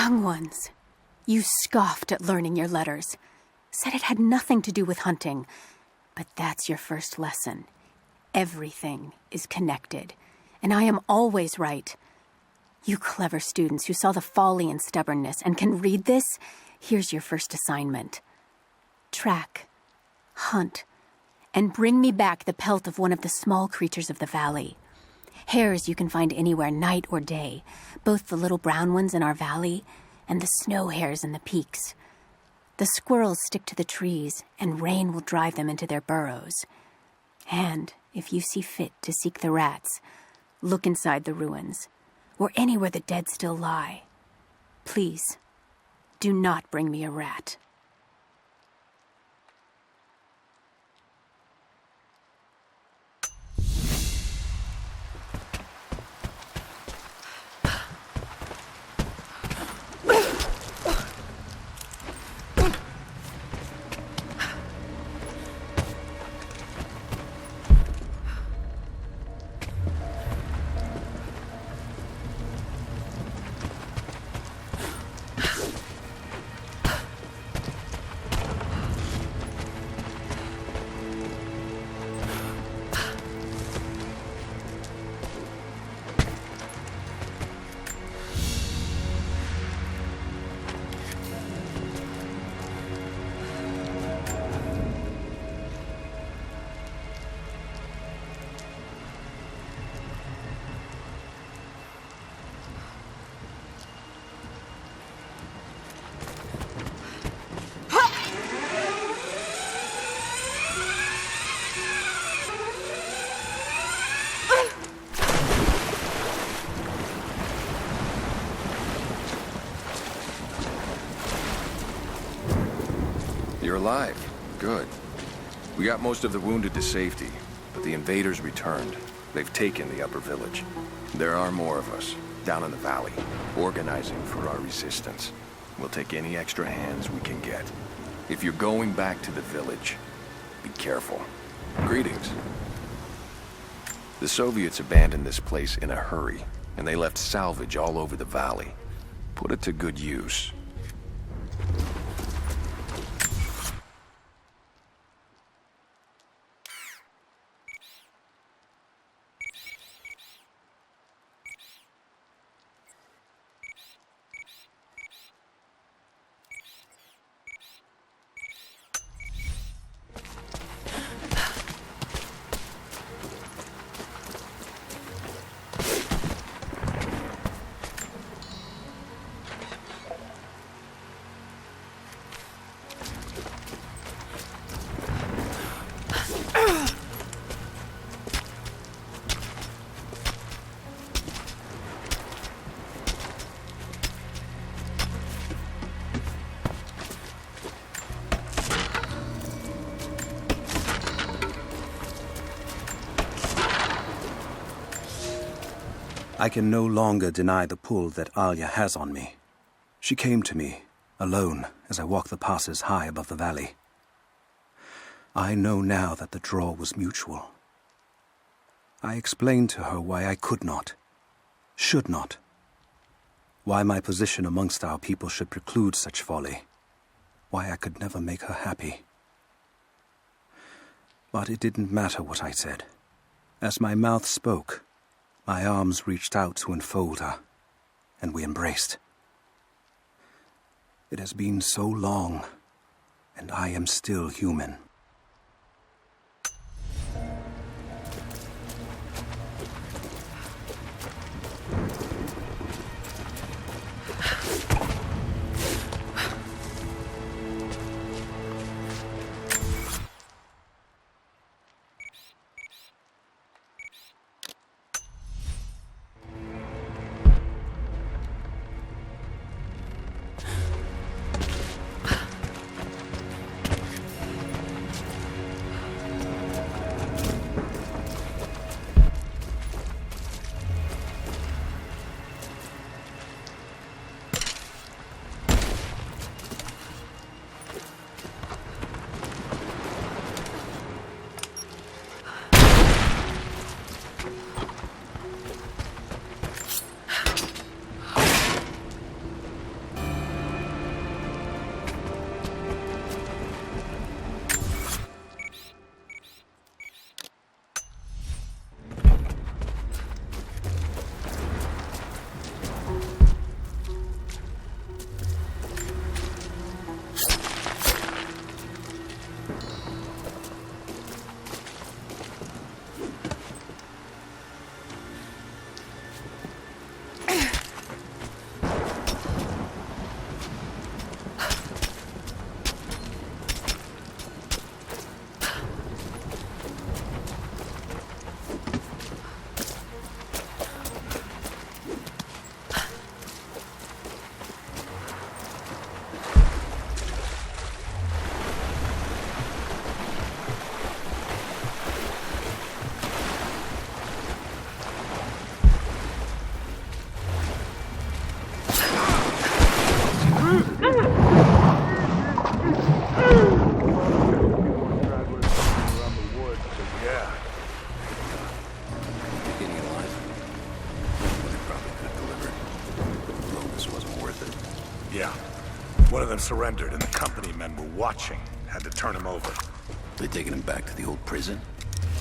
Young ones, you scoffed at learning your letters, said it had nothing to do with hunting, but that's your first lesson. Everything is connected, and I am always right. You clever students who saw the folly and stubbornness and can read this, here's your first assignment. Track, hunt, and bring me back the pelt of one of the small creatures of the valley. Hares you can find anywhere, night or day, both the little brown ones in our valley and the snow hares in the peaks. The squirrels stick to the trees, and rain will drive them into their burrows. And if you see fit to seek the rats, look inside the ruins, or anywhere the dead still lie. Please, do not bring me a rat. You're alive. Good. We got most of the wounded to safety, but the invaders returned. They've taken the upper village. There are more of us, down in the valley, organizing for our resistance. We'll take any extra hands we can get. If you're going back to the village, be careful. Greetings. The Soviets abandoned this place in a hurry, and they left salvage all over the valley. Put it to good use. I can no longer deny the pull that Alia has on me. She came to me, alone, as I walked the passes high above the valley. I know now that the draw was mutual. I explained to her why I could not, should not, why my position amongst our people should preclude such folly, why I could never make her happy. But it didn't matter what I said. As my mouth spoke, my arms reached out to enfold her, and we embraced. It has been so long, and I am still human. surrendered and the company men were watching. Had to turn him over. They taking him back to the old prison?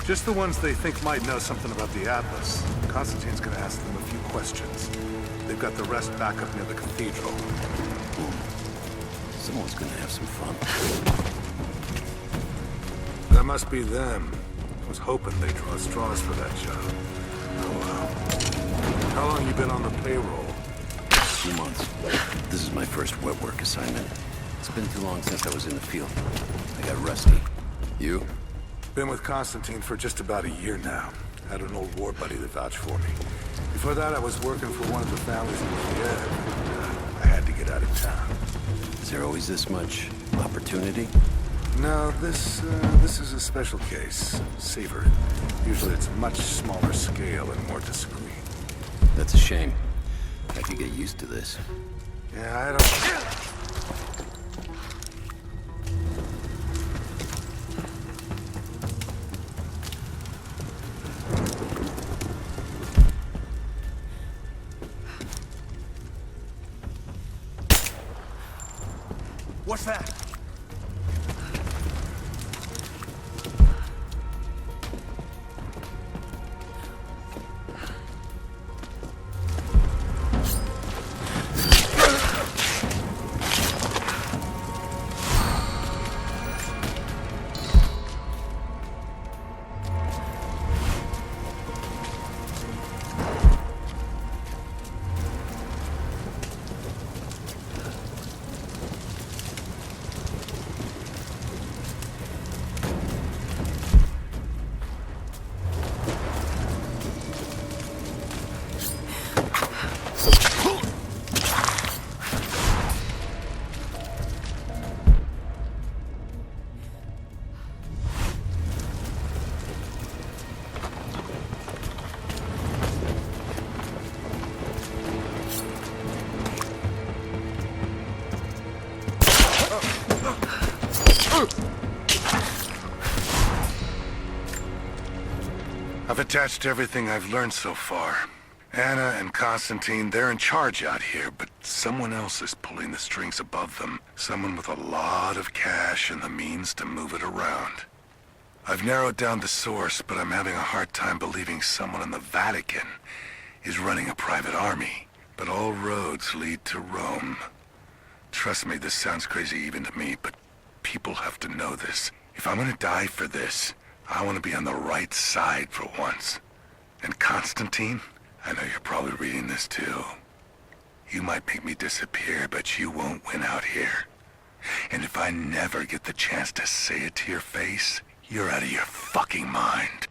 Just the ones they think might know something about the Atlas. Constantine's gonna ask them a few questions. They've got the rest back up near the cathedral. Someone's gonna have some fun. That must be them. I was hoping they'd draw straws for that job. Oh well. How long you been on the payroll? 2 months. This is my first wet work assignment. It's been too long since I was in the field. I got rusty. You? Been with Constantine for just about a year now. Had an old war buddy that vouched for me. Before that, I was working for one of the families in Kiev. I had to get out of town. Is there always this much opportunity? No, this is a special case. Savor it. Usually it's much smaller scale and more discreet. That's a shame. I could get used to this. Yeah, I don't... What's that? I've attached everything I've learned so far. Anna and Constantine, they're in charge out here, but someone else is pulling the strings above them. Someone with a lot of cash and the means to move it around. I've narrowed down the source, but I'm having a hard time believing someone in the Vatican is running a private army. But all roads lead to Rome. Trust me, this sounds crazy even to me, but people have to know this. If I'm gonna die for this, I want to be on the right side for once. And Constantine, I know you're probably reading this too. You might make me disappear, but you won't win out here. And if I never get the chance to say it to your face, you're out of your fucking mind.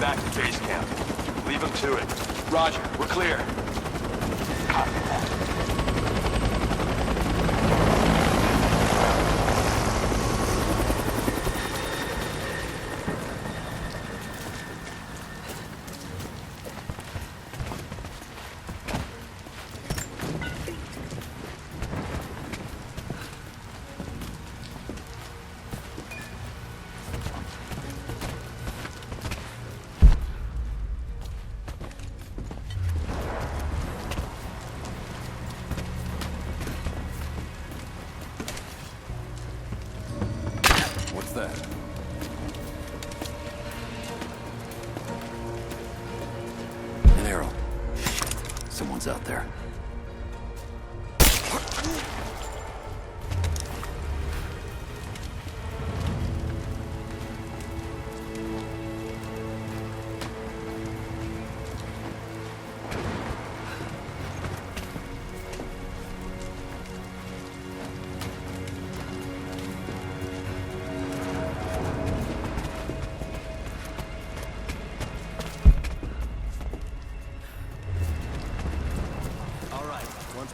Back to base camp. Leave them to it. Roger, we're clear. Copy that. That. An arrow. Someone's out there.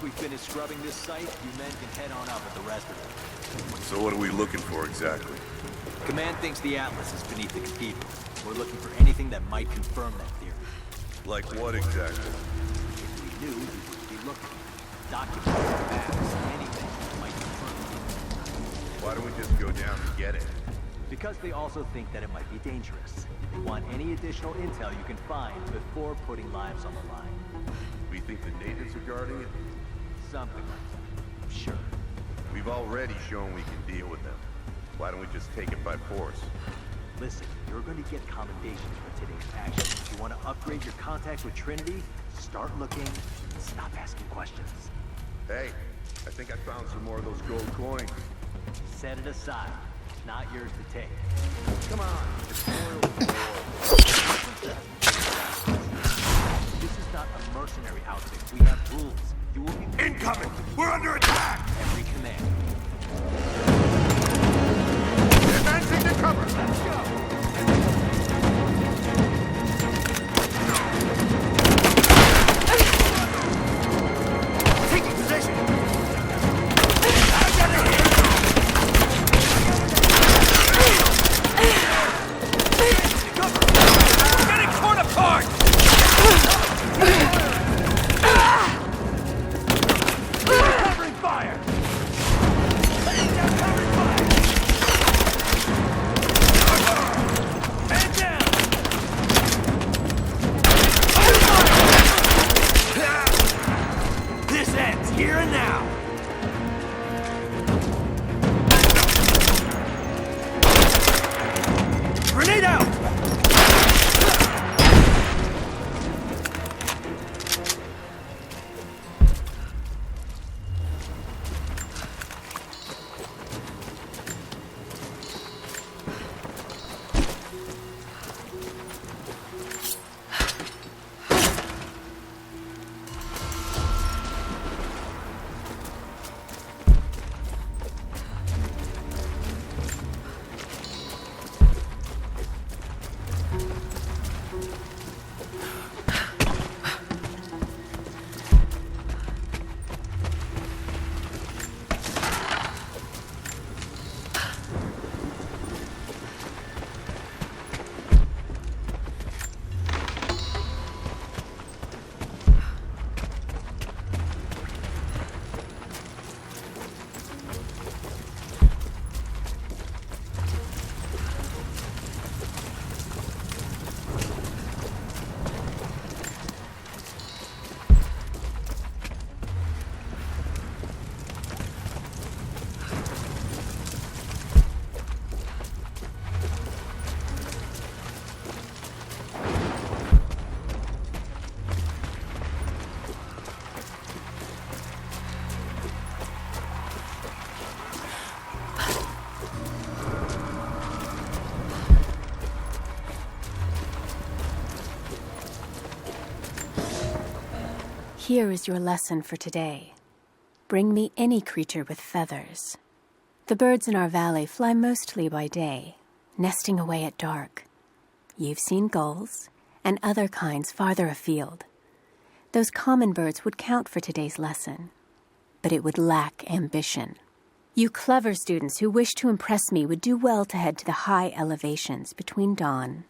Once we finish scrubbing this site, you men can head on up with the rest of it. So what are we looking for exactly? Command thinks the Atlas is beneath the cathedral. We're looking for anything that might confirm that theory. Like what exactly? If we knew, we wouldn't be looking. Documents, maps, anything that might confirm it. Why don't we just go down and get it? Because they also think that it might be dangerous. They want any additional intel you can find before putting lives on the line. We think the natives are guarding it? Something like that. Sure. We've already shown we can deal with them. Why don't we just take it by force? Listen, you're going to get commendations for today's action. If you want to upgrade your contact with Trinity, start looking and stop asking questions. Hey, I think I found some more of those gold coins. Set it aside. It's not yours to take. Come on, it's oil. This is not a mercenary outfit. We have rules. You will be... Incoming! We're under attack! Every command. Advancing to cover! Let's go! Taking position! We're getting torn apart! Covering fire! Covering fire! Head down! This ends here and now! Grenade out! Here is your lesson for today. Bring me any creature with feathers. The birds in our valley fly mostly by day, nesting away at dark. You've seen gulls and other kinds farther afield. Those common birds would count for today's lesson, but it would lack ambition. You clever students who wish to impress me would do well to head to the high elevations between dawn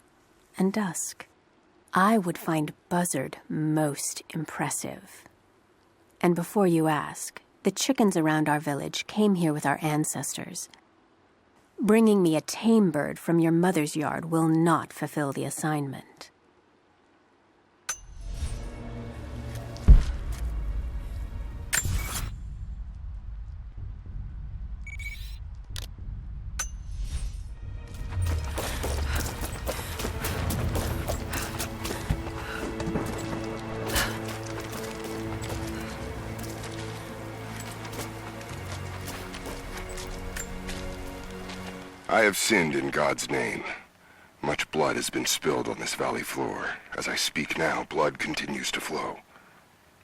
and dusk. I would find Buzzard most impressive. And before you ask, the chickens around our village came here with our ancestors. Bringing me a tame bird from your mother's yard will not fulfill the assignment. I have sinned in God's name. Much blood has been spilled on this valley floor. As I speak now, blood continues to flow.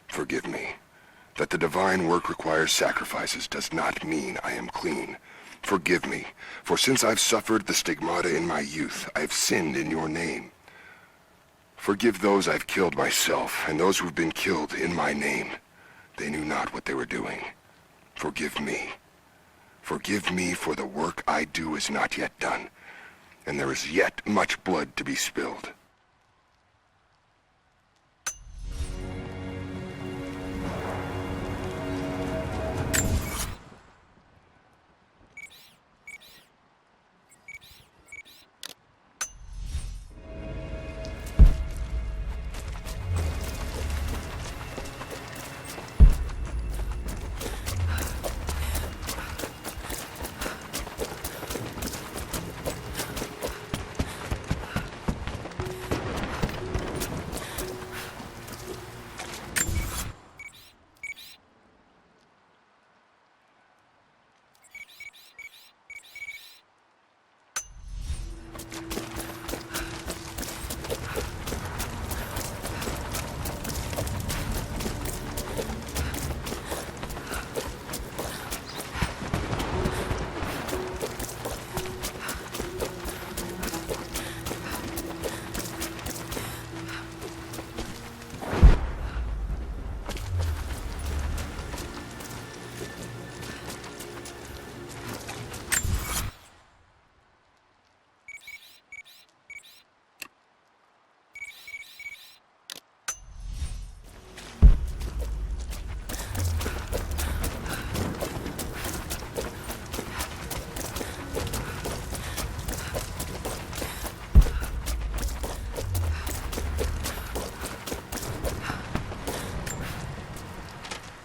Forgive me. That the divine work requires sacrifices does not mean I am clean. Forgive me, for since I've suffered the stigmata in my youth, I have sinned in your name. Forgive those I've killed myself, and those who've been killed in my name. They knew not what they were doing. Forgive me. Forgive me, for the work I do is not yet done, and there is yet much blood to be spilled.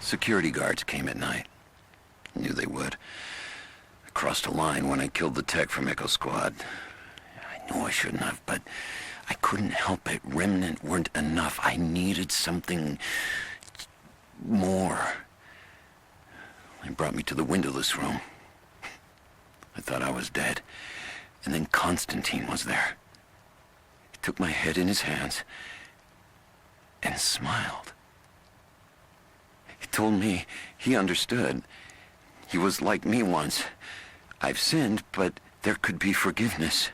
Security guards came at night. Knew they would. I crossed a line when I killed the tech from Echo Squad. I knew I shouldn't have, but I couldn't help it. Remnant weren't enough. I needed something more. They brought me to the windowless room. I thought I was dead. And then Constantine was there. He took my head in his hands and smiled. He told me he understood. He was like me once. I've sinned, but there could be forgiveness.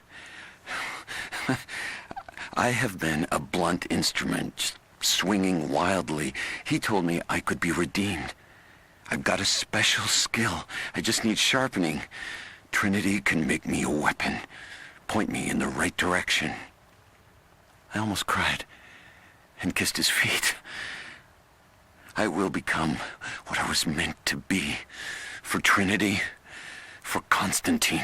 I have been a blunt instrument, swinging wildly. He told me I could be redeemed. I've got a special skill. I just need sharpening. Trinity can make me a weapon, point me in the right direction. I almost cried and kissed his feet. I will become what I was meant to be. For Trinity, for Constantine.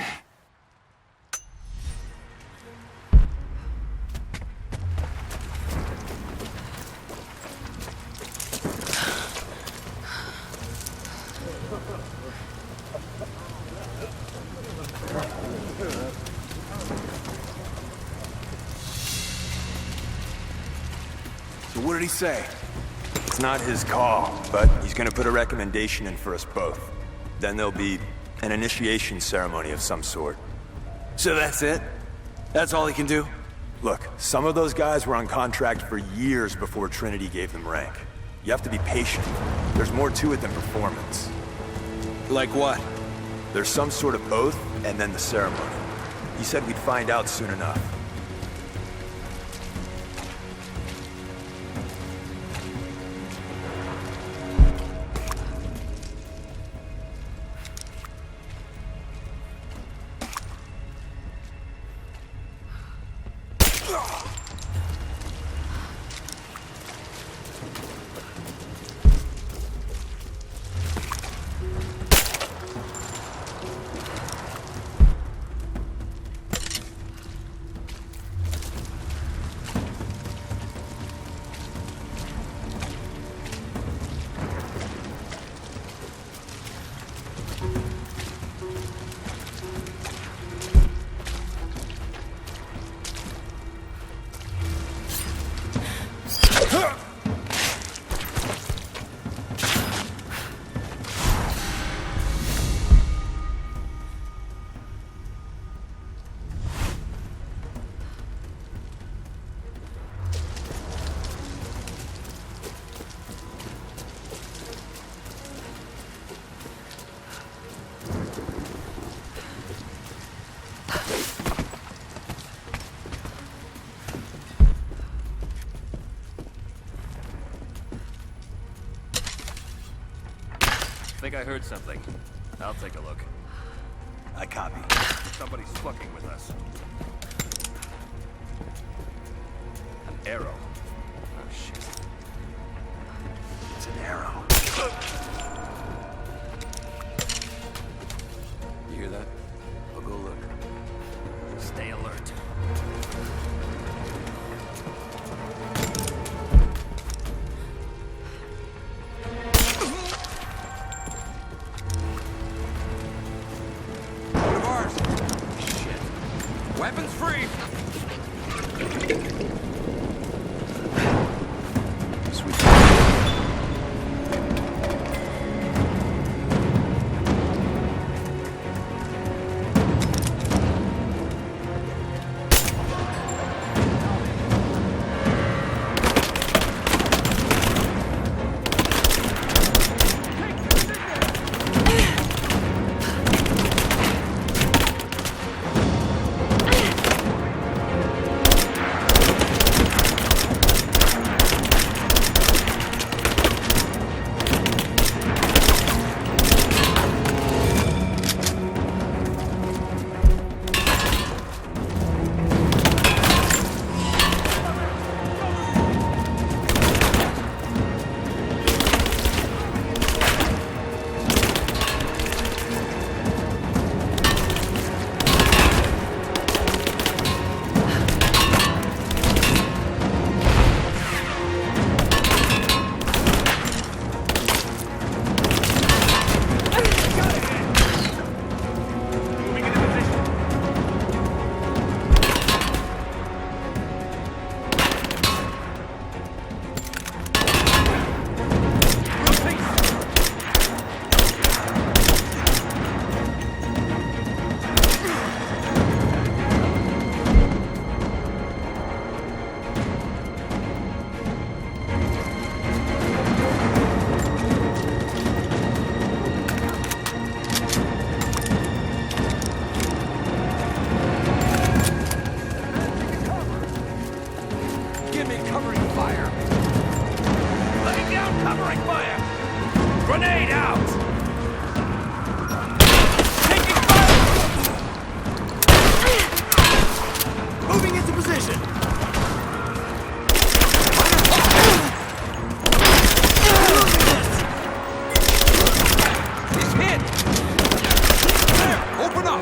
So what did he say? It's not his call, but he's gonna put a recommendation in for us both. Then there'll be an initiation ceremony of some sort. So that's it? That's all he can do? Look, some of those guys were on contract for years before Trinity gave them rank. You have to be patient. There's more to it than performance. Like what? There's some sort of oath, and then the ceremony. He said we'd find out soon enough. think I heard something. I'll take a look. I copy. Somebody's fucking with us. An arrow. Oh, shit. It's an arrow. You hear that? I'll go look. Stay alert. One of ours. Shit. Weapons free. Sweet. Give me covering fire. Laying down covering fire. Grenade out. Taking fire. Moving into position. He's hit. There, open up.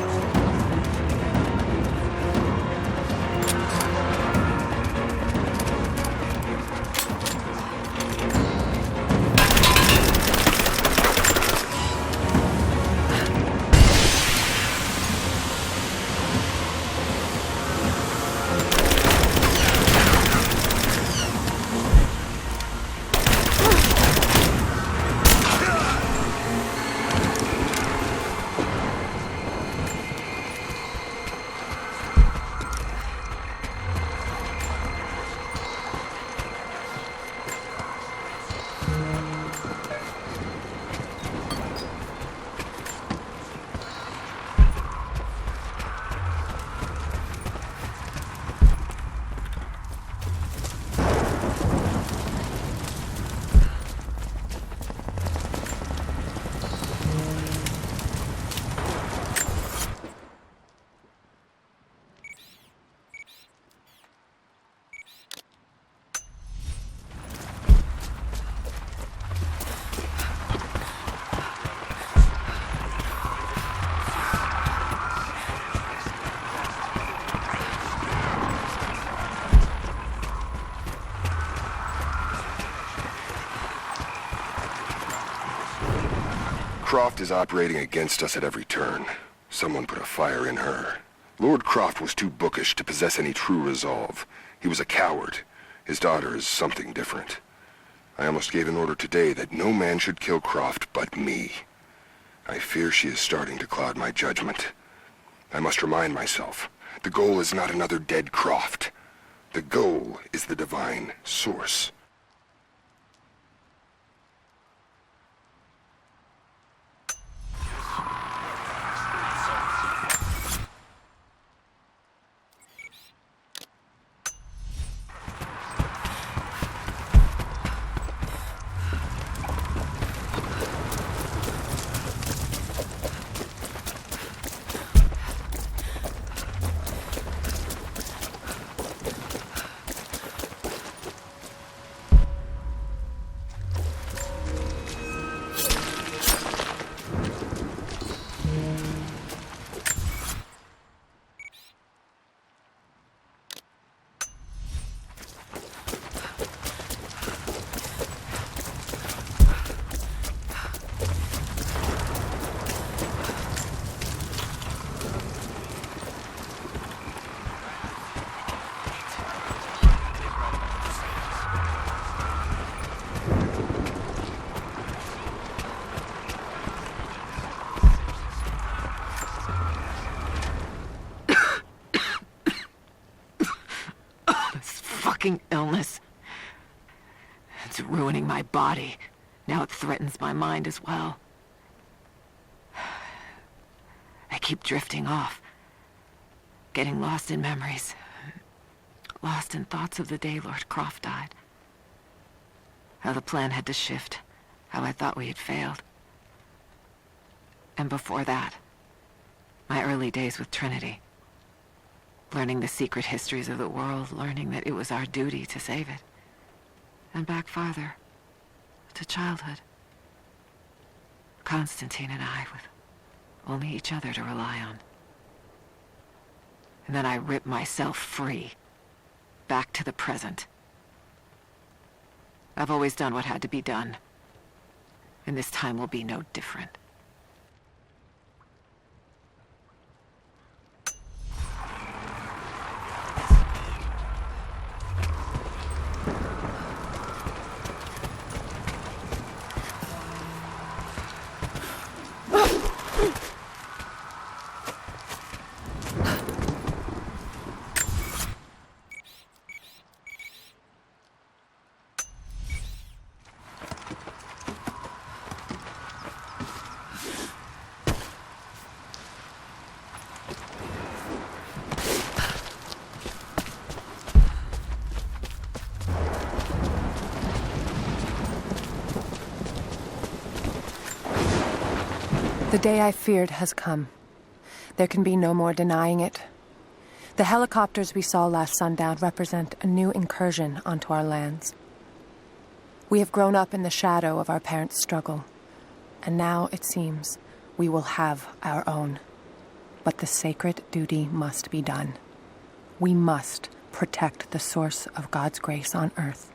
Croft is operating against us at every turn. Someone put a fire in her. Lord Croft was too bookish to possess any true resolve. He was a coward. His daughter is something different. I almost gave an order today that no man should kill Croft but me. I fear she is starting to cloud my judgment. I must remind myself, the goal is not another dead Croft. The goal is the divine source. illness. It's ruining my body. Now it threatens my mind as well. I keep drifting off, getting lost in memories, lost in thoughts of the day Lord Croft died. How the plan had to shift, how I thought we had failed. And before that, my early days with Trinity. Learning the secret histories of the world, learning that it was our duty to save it. And back farther, to childhood. Constantine and I, with only each other to rely on. And then I ripped myself free, back to the present. I've always done what had to be done, and this time will be no different. The day I feared has come. There can be no more denying it. The helicopters we saw last sundown represent a new incursion onto our lands. We have grown up in the shadow of our parents' struggle, and now, it seems, we will have our own. But the sacred duty must be done. We must protect the source of God's grace on earth.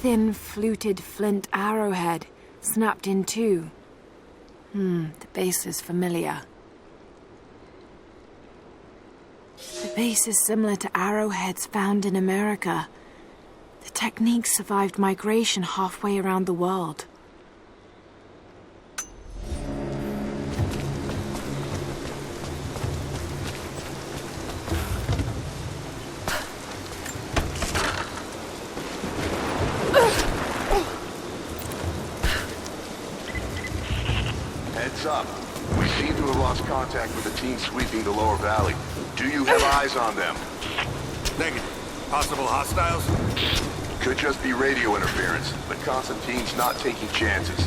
thin, fluted flint arrowhead, snapped in two. The base is familiar. The base is similar to arrowheads found in America. The technique survived migration halfway around the world. Heads up. We seem to have lost contact with the team sweeping the lower valley. Do you have eyes on them? Negative. Possible hostiles? Could just be radio interference, but Constantine's not taking chances.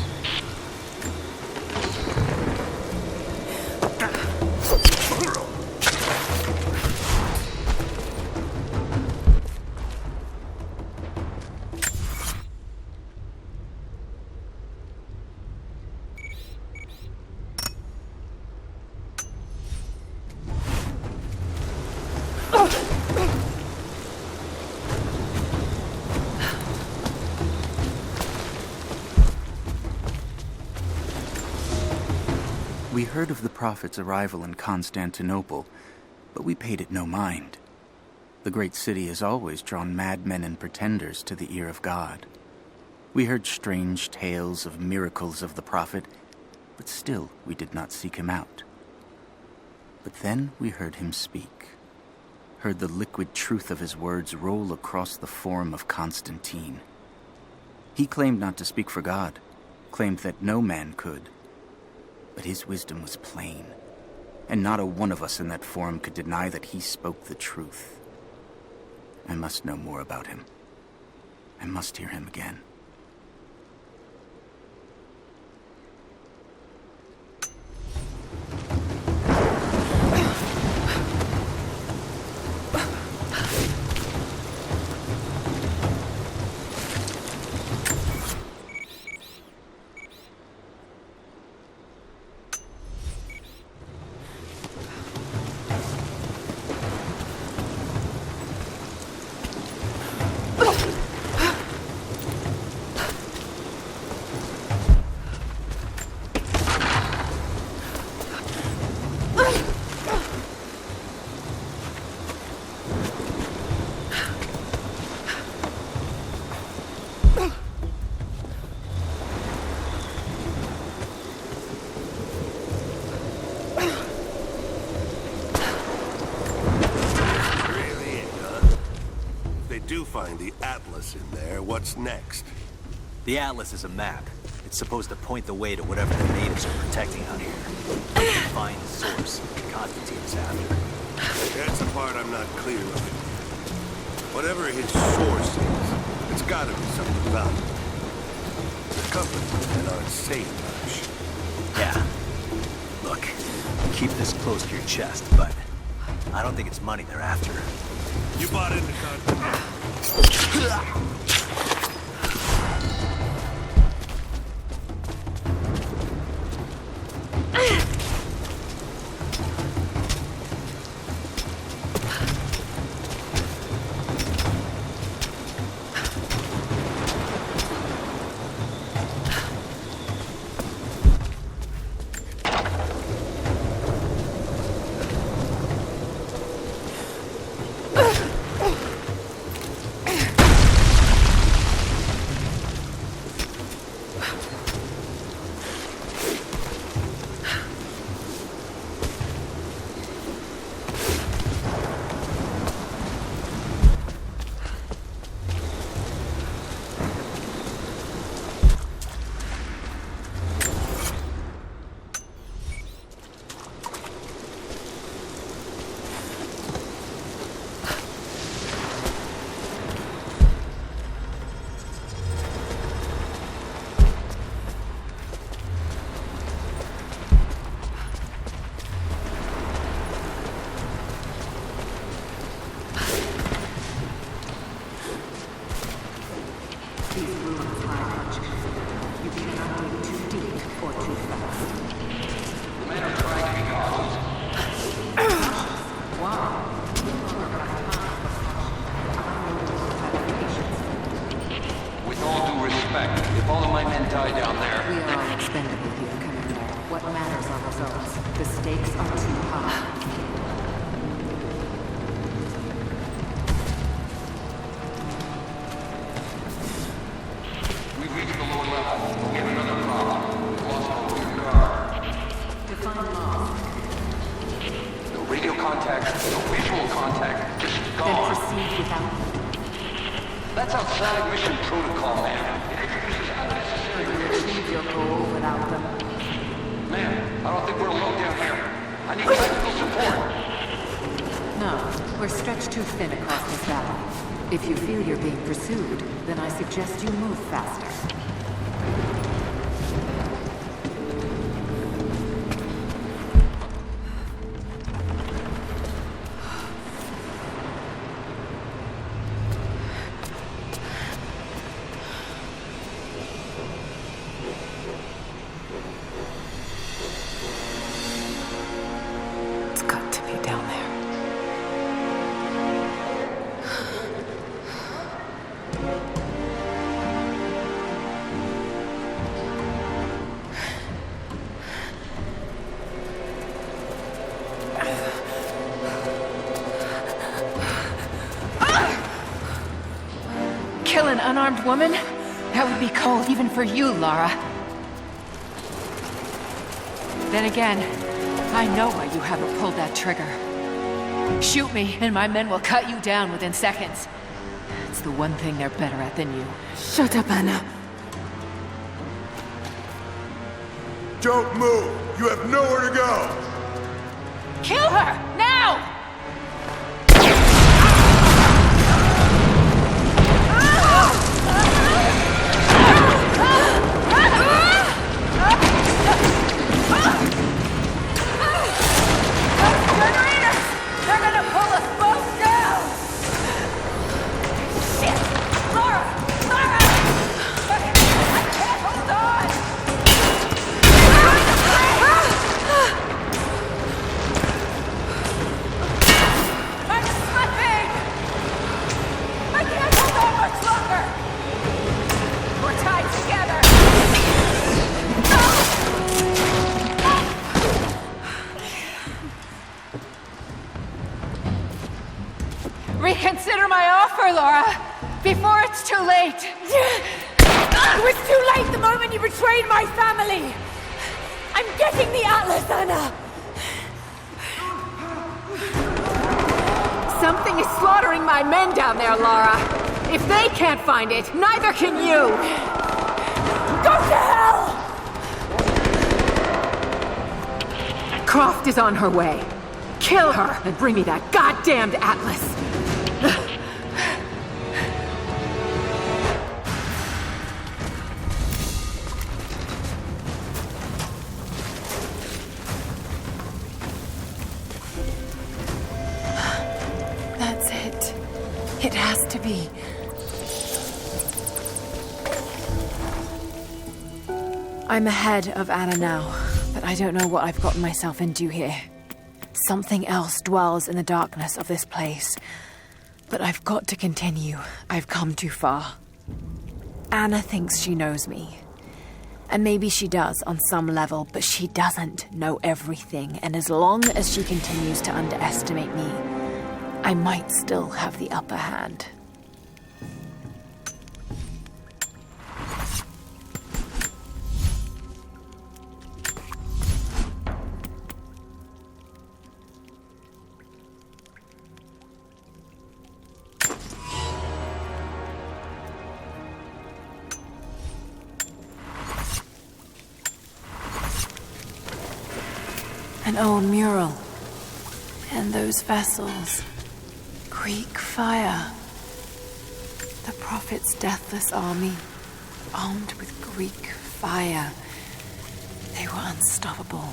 We heard of the Prophet's arrival in Constantinople, but we paid it no mind. The great city has always drawn madmen and pretenders to the ear of God. We heard strange tales of miracles of the Prophet, but still we did not seek him out. But then we heard him speak, heard the liquid truth of his words roll across the forum of Constantine. He claimed not to speak for God, claimed that no man could. But his wisdom was plain, and not a one of us in that forum could deny that he spoke the truth. I must know more about him. I must hear him again. Find the Atlas in there, what's next? The Atlas is a map. It's supposed to point the way to whatever the natives are protecting out here. Find the source Constantine's after. That's the part I'm not clear of. Whatever his source is, it's gotta be something valuable. The company men aren't saying much. Yeah. Look, keep this close to your chest, but I don't think it's money they're after. You bought into Constantine. stakes are too high. We've reached the lower level. We have another problem. We've lost our rear guard. Define loss. No radio contact, no visual contact. Just Then gone. proceed without them. That's outside mission protocol, man. It introduces unnecessary risks. Achieve your goal without them. Man, I don't think we're alone down here. I need technical support. No, we're stretched too thin across this valley. If you feel you're being pursued, then I suggest you move faster. It's got to be down there. Kill an unarmed woman? That would be cold even for you, Lara. Then again, I know why you haven't pulled that trigger. Shoot me, and my men will cut you down within seconds. It's the one thing they're better at than you. Shut up, Anna. Don't move! You have nowhere to go! Kill her! Now! They're gonna pull us both down! Shit! Lara! Lara! I can't hold on! I'm slipping! I can't hold on much longer! We're tied together! Reconsider my offer, Laura, before it's too late. It was too late the moment you betrayed my family! I'm getting the Atlas, Anna! Something is slaughtering my men down there, Laura. If they can't find it, neither can you. Go to hell! Croft is on her way. Kill her and bring me that goddamned Atlas. That's it. It has to be. I'm ahead of Anna now, but I don't know what I've gotten myself into here. Something else dwells in the darkness of this place. But I've got to continue. I've come too far. Anna thinks she knows me. And maybe she does on some level, but she doesn't know everything. And as long as she continues to underestimate me, I might still have the upper hand. An old mural. And those vessels. Greek fire. The Prophet's deathless army, armed with Greek fire. They were unstoppable.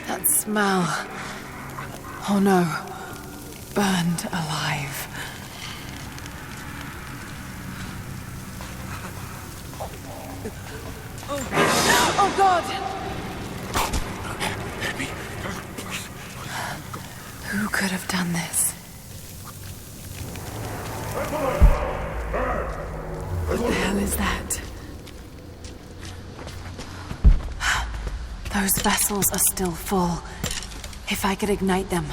That smell. Oh no. Burned alive. Oh God! Who could have done this? What the hell is that? Those vessels are still full. If I could ignite them.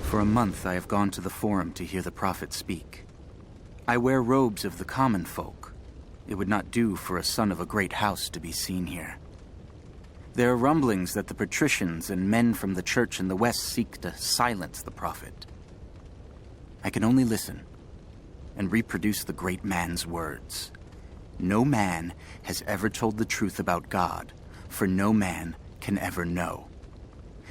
For a month I have gone to the Forum to hear the prophet speak. I wear robes of the common folk. It would not do for a son of a great house to be seen here. There are rumblings that the patricians and men from the church in the west seek to silence the prophet. I can only listen and reproduce the great man's words. No man has ever told the truth about God, for no man can ever know.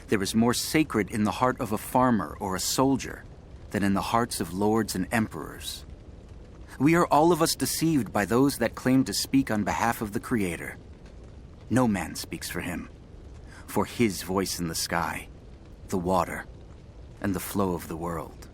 There is more sacred in the heart of a farmer or a soldier than in the hearts of lords and emperors. We are all of us deceived by those that claim to speak on behalf of the Creator. No man speaks for him, for his voice in the sky, the water, and the flow of the world.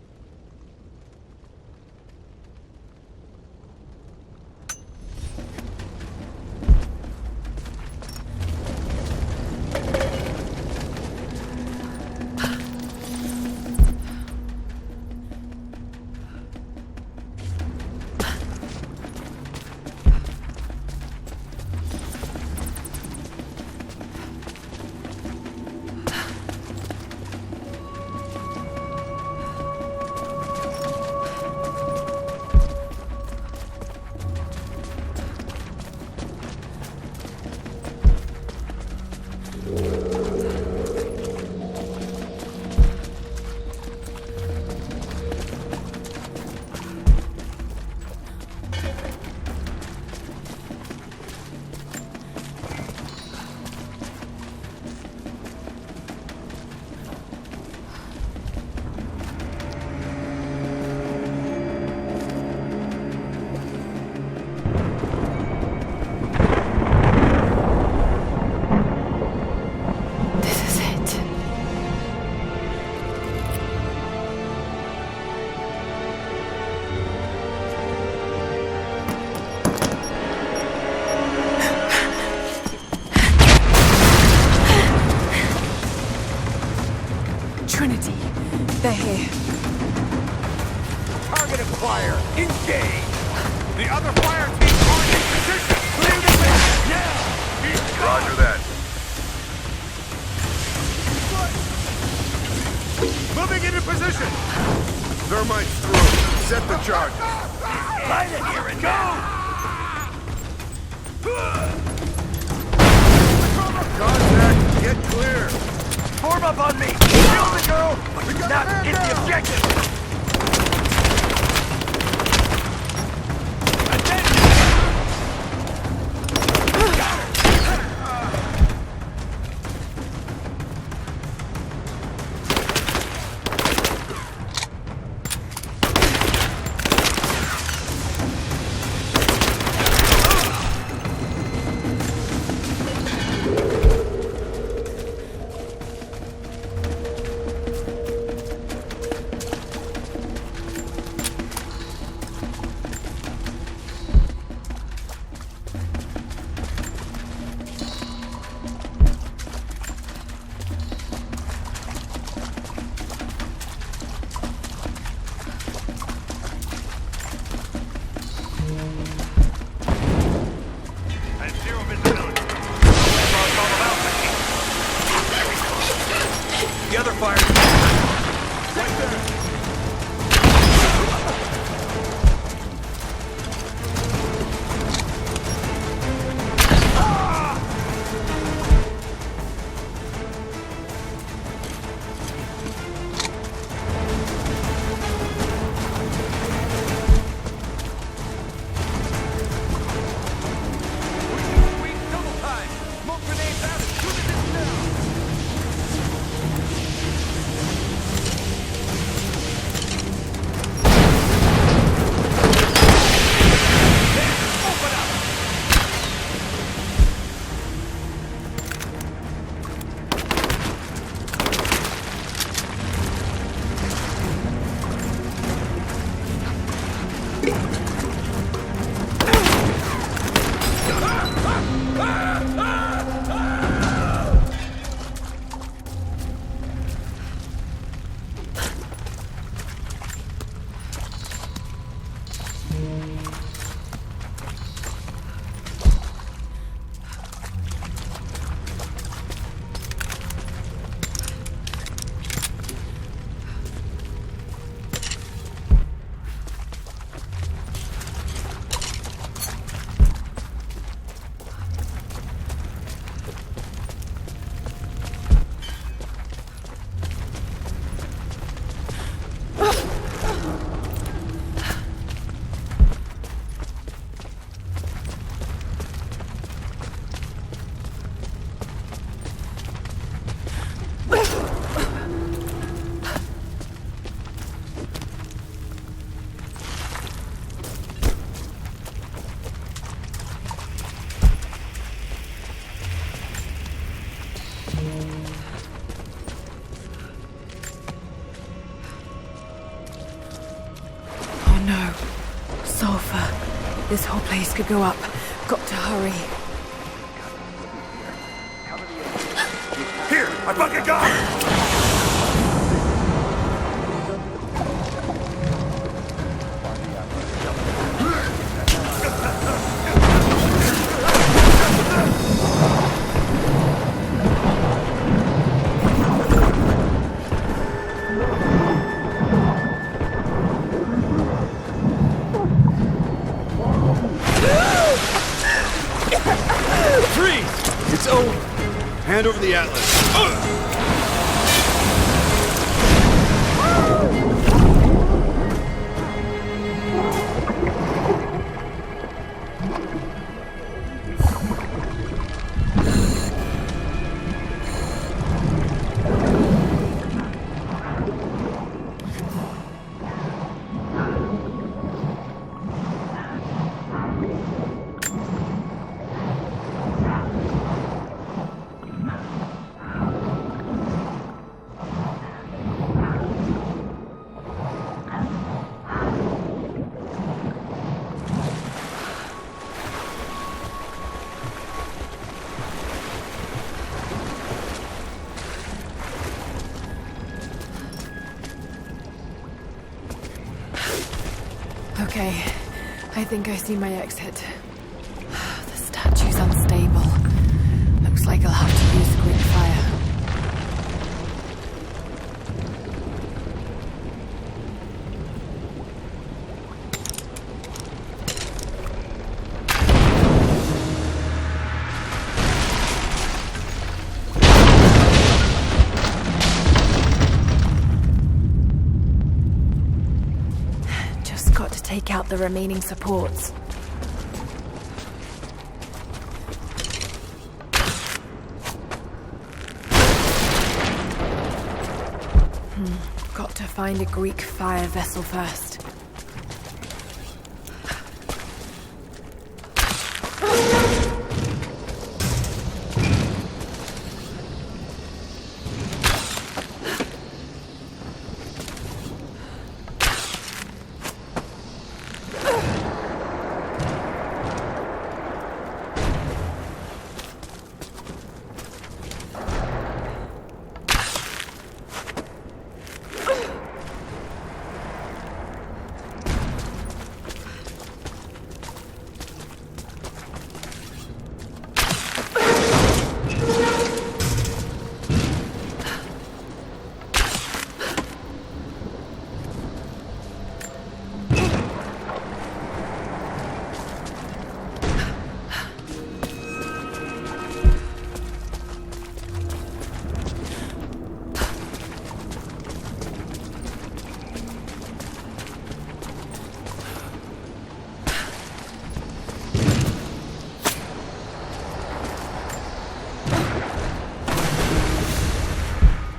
Trinity, they're here. Targeted fire! Engage! The other fire team are in position! Clear the way! Now! Roger that. Moving into position! Thermite's through. Set the charge. Light it here and go! Contact. Get clear. Form up on me! Kill the girl, but do not hit the objective! This whole place could go up. Got to hurry. Here, I fucking got it! Freeze! It's over. Hand over the atlas. Okay, I think I see my exit. The statue's unstable. Looks like I'll have to use quick fire. Got to take out the remaining supports. Got to find a Greek fire vessel first.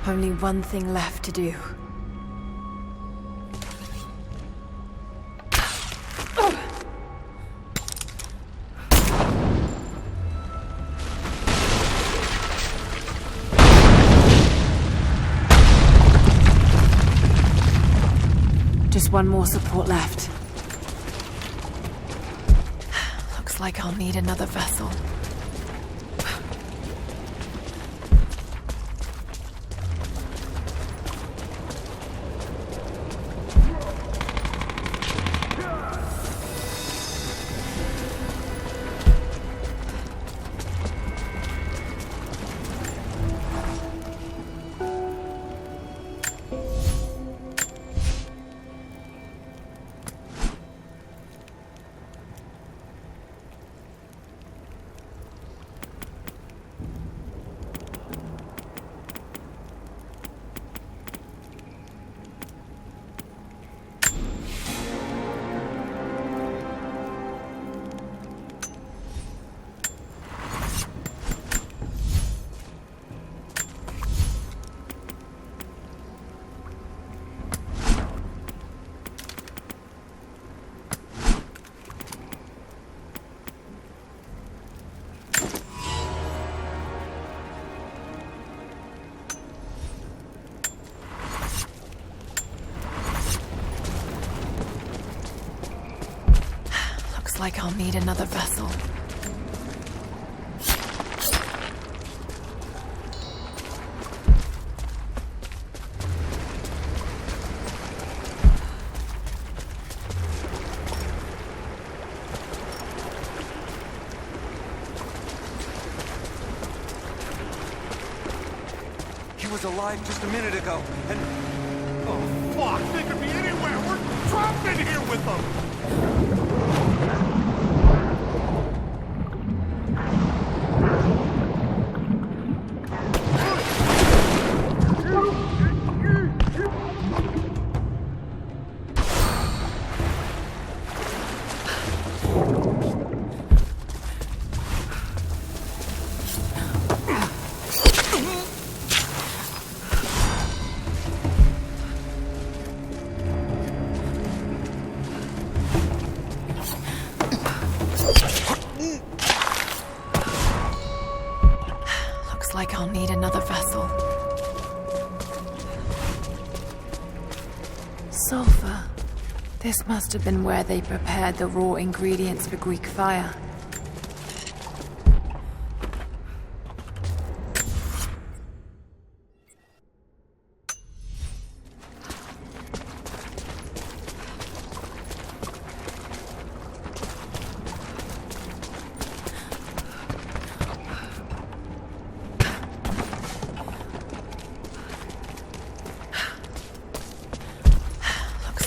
Only one thing left to do. Just one more support left. Looks like I'll need another vessel. like I'll need another vessel. He was alive just a minute ago, and... Oh, fuck! They could be anywhere! We're trapped in here with them! Like I'll need another vessel. Sulfur. This must have been where they prepared the raw ingredients for Greek fire.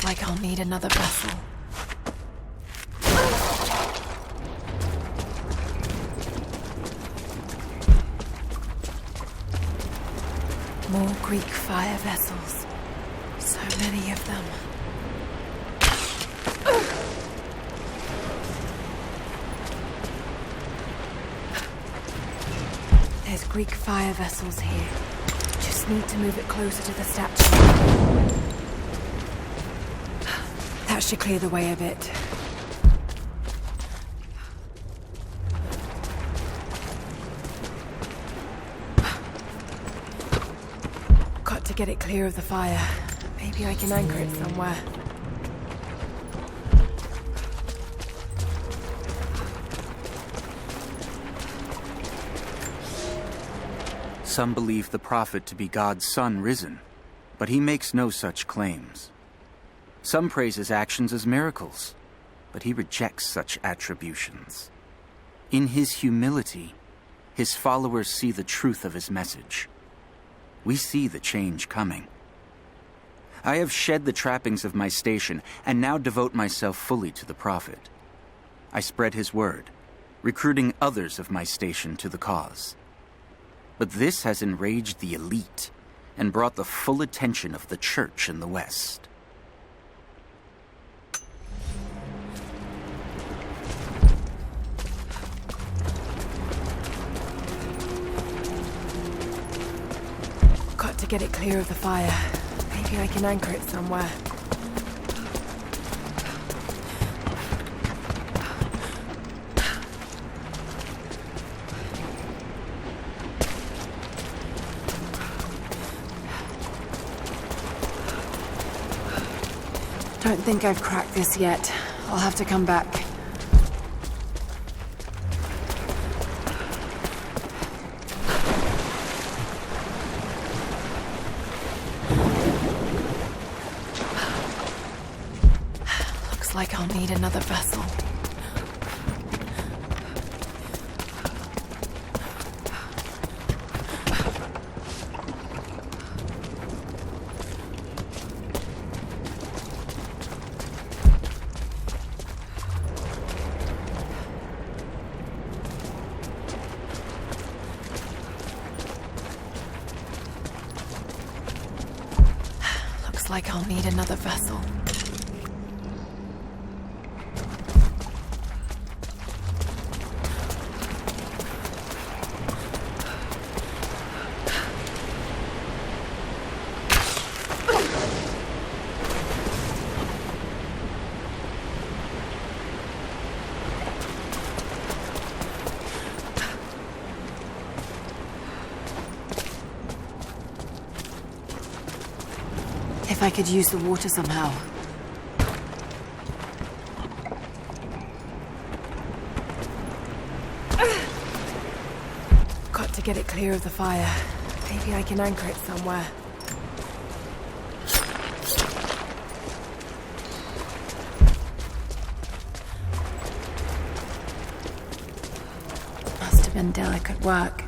Like I'll need another vessel. More Greek fire vessels. So many of them. There's Greek fire vessels here. Just need to move it closer to the statue. That should clear the way a bit. Got to get it clear of the fire. Maybe I can anchor it somewhere. Some believe the prophet to be God's son risen, but he makes no such claims. Some praise his actions as miracles, but he rejects such attributions. In his humility, his followers see the truth of his message. We see the change coming. I have shed the trappings of my station and now devote myself fully to the prophet. I spread his word, recruiting others of my station to the cause. But this has enraged the elite and brought the full attention of the church in the West. Got to get it clear of the fire. Maybe I can anchor it somewhere. Don't think I've cracked this yet. I'll have to come back. Looks like I'll need another vessel. Like I'll need another vessel. If I could use the water somehow. Got to get it clear of the fire. Maybe I can anchor it somewhere. Must have been delicate work,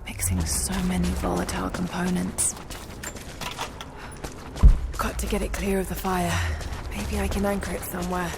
mixing so many volatile components. Got to get it clear of the fire. Maybe I can anchor it somewhere.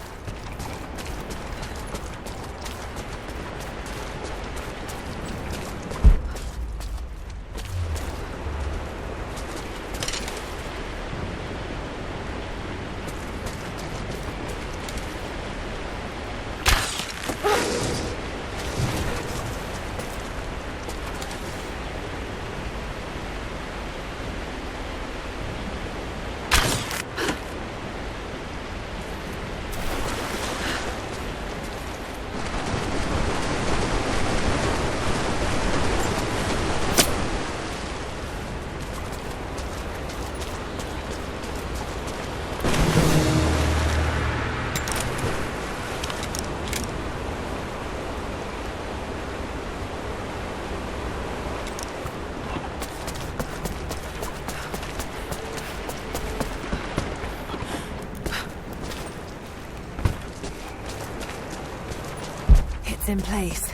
It's in place.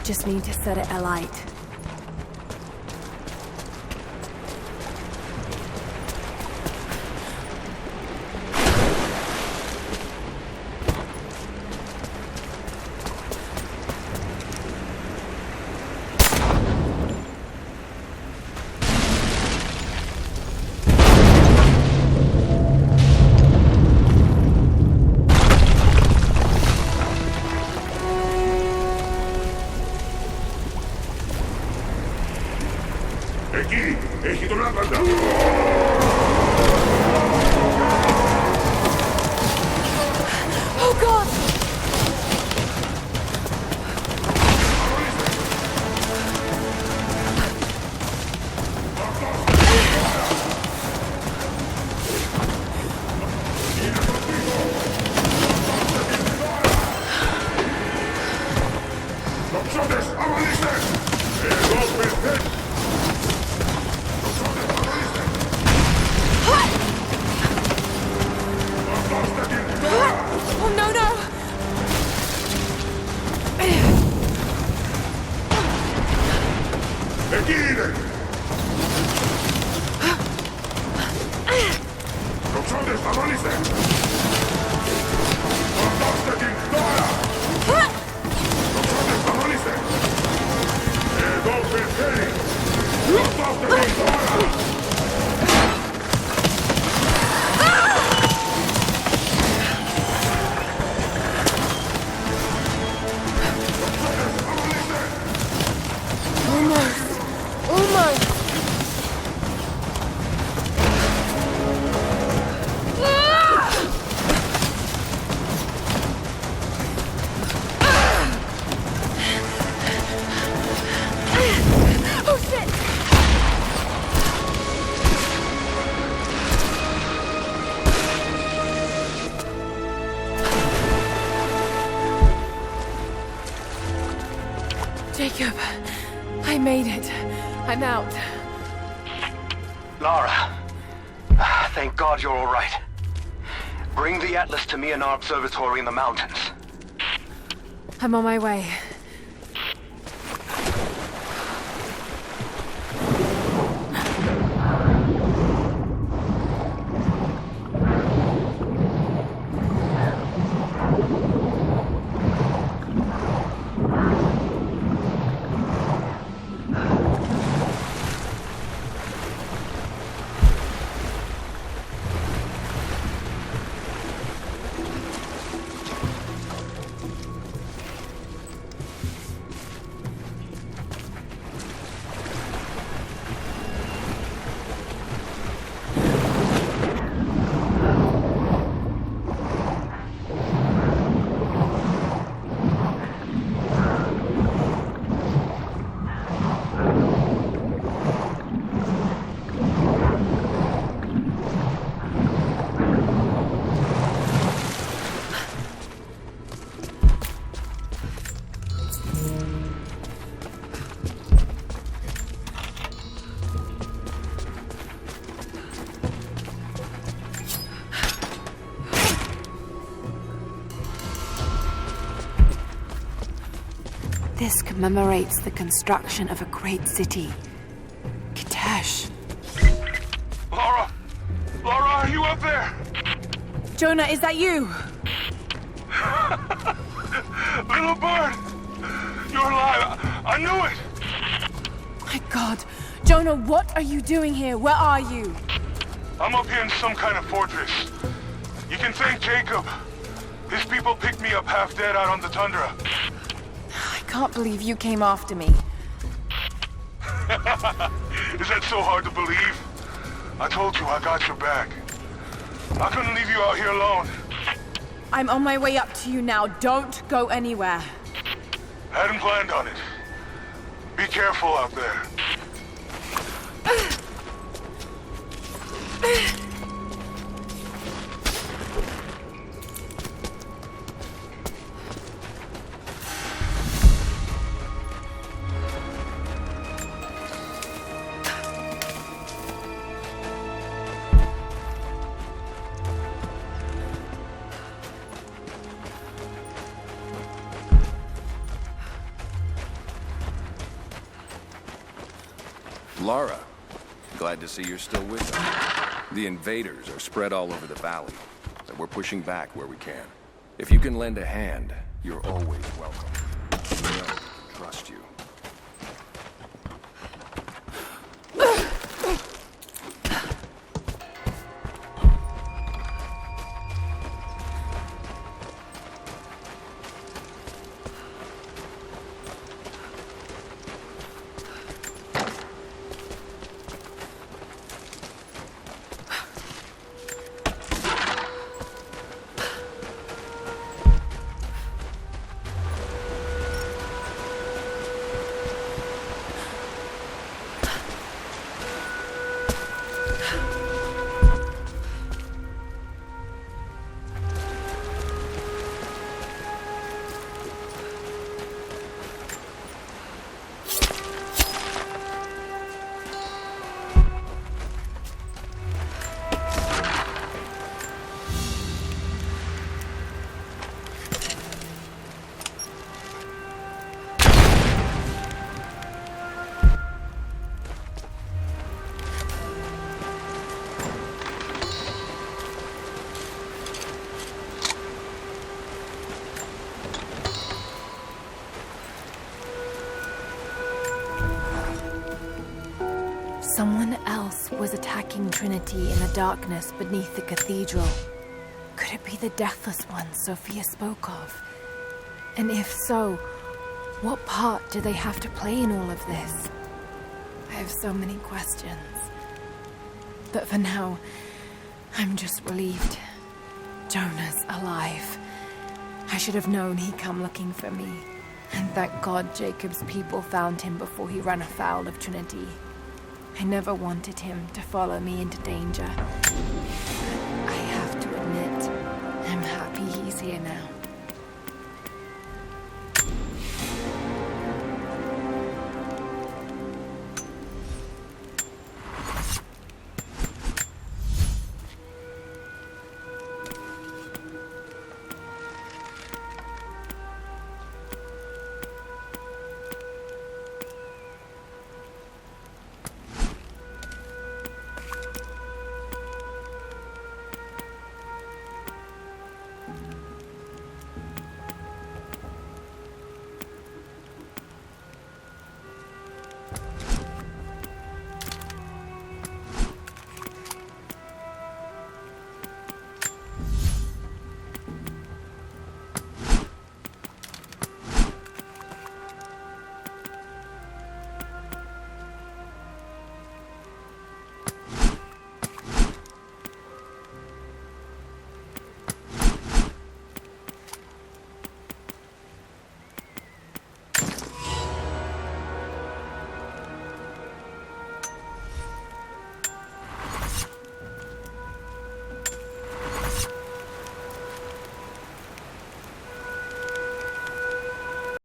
Just need to set it alight. Oh God! Oh no, no! Almost. Oh shit! Jacob, I made it. I'm out. Lara, thank God you're all right. Bring the Atlas to me in our observatory in the mountains. I'm on my way. This commemorates the construction of a great city. Kitesh. Laura! Laura, are you up there? Jonah, is that you? Little bird! You're alive! I knew it! My God. Jonah, what are you doing here? Where are you? I'm up here in some kind of fortress. You can thank Jacob. His people picked me up half dead out on the tundra. I can't believe you came after me. Is that so hard to believe? I told you I got your back. I couldn't leave you out here alone. I'm on my way up to you now. Don't go anywhere. Hadn't planned on it. Be careful out there. Lara, glad to see you're still with us. The invaders are spread all over the valley, and we're pushing back where we can. If you can lend a hand, you're always welcome. We know we can trust you. Someone else was attacking Trinity in the darkness beneath the cathedral. Could it be the Deathless One Sophia spoke of? And if so, what part do they have to play in all of this? I have so many questions. But for now, I'm just relieved. Jonah's alive. I should have known he'd come looking for me. And thank God Jacob's people found him before he ran afoul of Trinity. I never wanted him to follow me into danger. I have to admit, I'm happy he's here now.